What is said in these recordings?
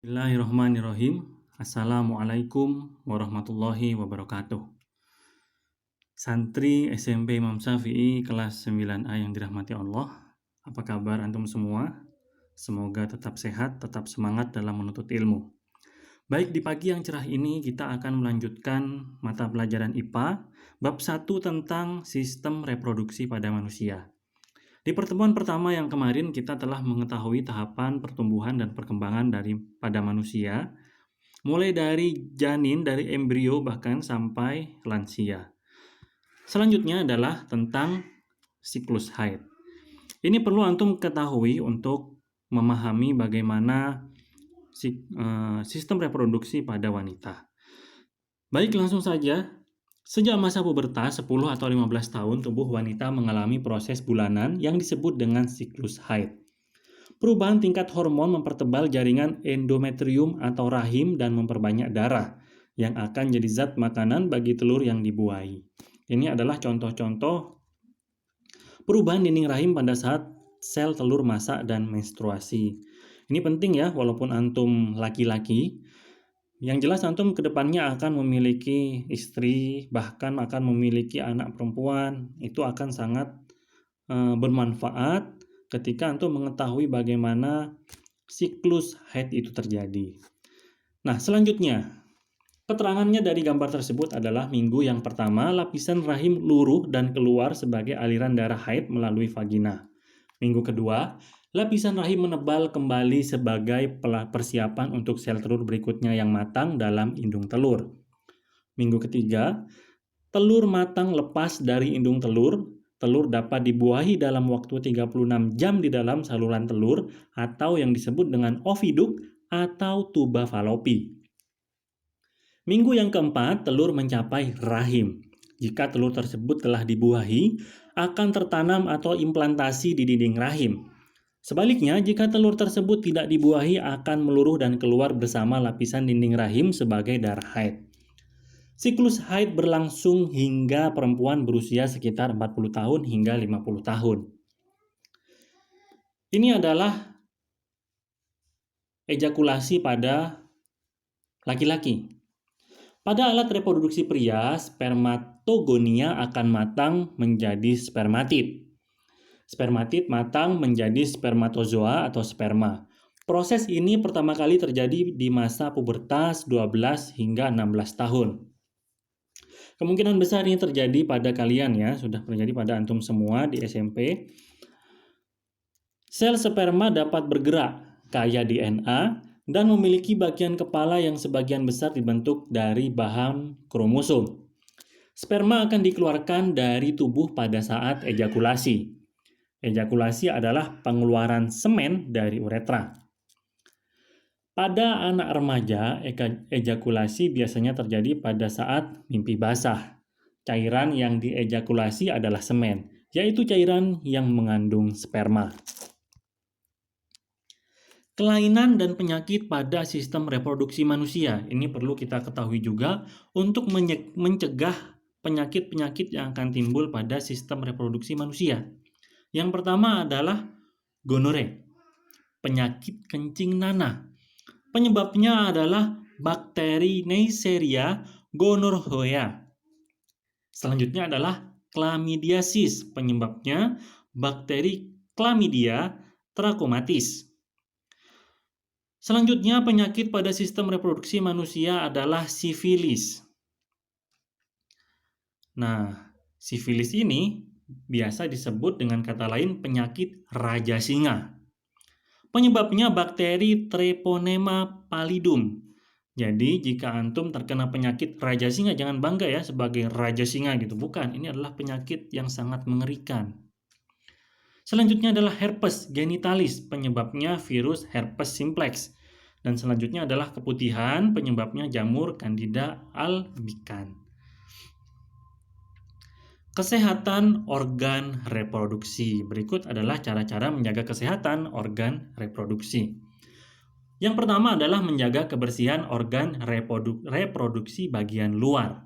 Bismillahirrahmanirrahim. Assalamualaikum warahmatullahi wabarakatuh. Santri SMP Imam Syafi'i kelas 9A yang dirahmati Allah. Apa kabar antum semua? Semoga tetap sehat, tetap semangat dalam menuntut ilmu. Baik, di pagi yang cerah ini kita akan melanjutkan mata pelajaran IPA bab 1 tentang sistem reproduksi pada manusia. Di pertemuan pertama yang kemarin kita telah mengetahui tahapan pertumbuhan dan perkembangan pada manusia, mulai dari janin, dari embrio bahkan sampai lansia. Selanjutnya adalah tentang siklus haid. Ini perlu antum ketahui untuk memahami bagaimana sistem reproduksi pada wanita. Baik, langsung saja. Sejak masa pubertas 10 atau 15 tahun, tubuh wanita mengalami proses bulanan yang disebut dengan siklus haid. Perubahan tingkat hormon mempertebal jaringan endometrium atau rahim dan memperbanyak darah yang akan jadi zat makanan bagi telur yang dibuahi. Ini adalah contoh-contoh perubahan dinding rahim pada saat sel telur masak dan menstruasi. Ini penting ya, walaupun antum laki-laki. Yang jelas antum kedepannya akan memiliki istri, bahkan akan memiliki anak perempuan. Itu akan sangat bermanfaat ketika antum mengetahui bagaimana siklus haid itu terjadi. Nah, selanjutnya, keterangannya dari gambar tersebut adalah minggu yang pertama, lapisan rahim luruh dan keluar sebagai aliran darah haid melalui vagina. Minggu kedua, lapisan rahim menebal kembali sebagai persiapan untuk sel telur berikutnya yang matang dalam indung telur. Minggu ketiga, telur matang lepas dari indung telur. Telur dapat dibuahi dalam waktu 36 jam di dalam saluran telur atau yang disebut dengan oviduk atau tuba falopi. Minggu yang keempat, telur mencapai rahim. Jika telur tersebut telah dibuahi, akan tertanam atau implantasi di dinding rahim. Sebaliknya, jika telur tersebut tidak dibuahi, akan meluruh dan keluar bersama lapisan dinding rahim sebagai darah haid. Siklus haid berlangsung hingga perempuan berusia sekitar 40 tahun hingga 50 tahun. Ini adalah ejakulasi pada laki-laki. Pada alat reproduksi pria, spermatogonia akan matang menjadi spermatid. Spermatid matang menjadi spermatozoa atau sperma. Proses ini pertama kali terjadi di masa pubertas 12 hingga 16 tahun. Kemungkinan besar ini terjadi pada kalian ya, sudah terjadi pada antum semua di SMP. Sel sperma dapat bergerak, kaya DNA, dan memiliki bagian kepala yang sebagian besar dibentuk dari bahan kromosom. Sperma akan dikeluarkan dari tubuh pada saat ejakulasi. Ejakulasi adalah pengeluaran semen dari uretra. Pada anak remaja, ejakulasi biasanya terjadi pada saat mimpi basah. Cairan yang diejakulasi adalah semen, yaitu cairan yang mengandung sperma. Kelainan dan penyakit pada sistem reproduksi manusia. Ini perlu kita ketahui juga untuk mencegah penyakit-penyakit yang akan timbul pada sistem reproduksi manusia. Yang pertama adalah gonore, penyakit kencing nanah. Penyebabnya adalah bakteri Neisseria gonorrhoeae. Selanjutnya adalah chlamydiasis, penyebabnya bakteri Chlamydia trachomatis. Selanjutnya penyakit pada sistem reproduksi manusia adalah sifilis. Nah, sifilis ini biasa disebut dengan kata lain penyakit raja singa. Penyebabnya bakteri Treponema pallidum. Jadi jika antum terkena penyakit raja singa, jangan bangga ya sebagai raja singa gitu. Bukan, ini adalah penyakit yang sangat mengerikan. Selanjutnya adalah herpes genitalis, penyebabnya virus herpes simplex. Dan selanjutnya adalah keputihan, penyebabnya jamur Candida albicans. Kesehatan organ reproduksi. Berikut adalah cara-cara menjaga kesehatan organ reproduksi. Yang pertama adalah menjaga kebersihan organ reproduksi bagian luar.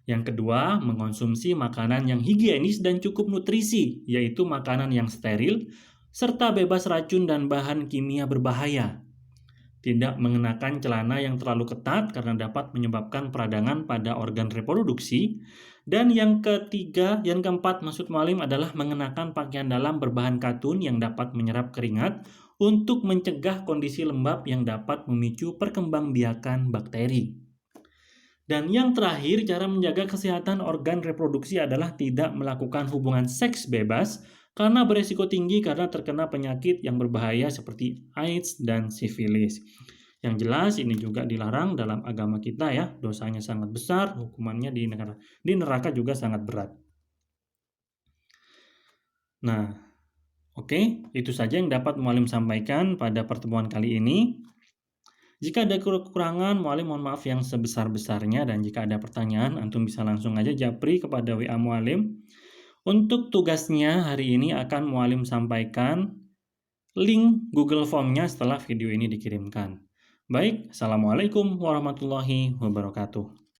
Yang kedua, mengonsumsi makanan yang higienis dan cukup nutrisi, yaitu makanan yang steril, serta bebas racun dan bahan kimia berbahaya. tidak mengenakan celana yang terlalu ketat karena dapat menyebabkan peradangan pada organ reproduksi. Dan yang keempat maksud mualim adalah mengenakan pakaian dalam berbahan katun yang dapat menyerap keringat untuk mencegah kondisi lembab yang dapat memicu perkembangbiakan bakteri. Dan yang terakhir, cara menjaga kesehatan organ reproduksi adalah tidak melakukan hubungan seks bebas karena beresiko tinggi karena terkena penyakit yang berbahaya seperti AIDS dan sifilis. Yang jelas ini juga dilarang dalam agama kita ya, dosanya sangat besar, hukumannya di neraka juga sangat berat. Nah, oke, itu saja yang dapat mualim sampaikan pada pertemuan kali ini. Jika ada kekurangan, mualim mohon maaf yang sebesar-besarnya, dan jika ada pertanyaan, antum bisa langsung aja japri kepada WA mualim. Untuk tugasnya hari ini akan mualim sampaikan link Google Form-nya setelah video ini dikirimkan. Baik, Assalamualaikum warahmatullahi wabarakatuh.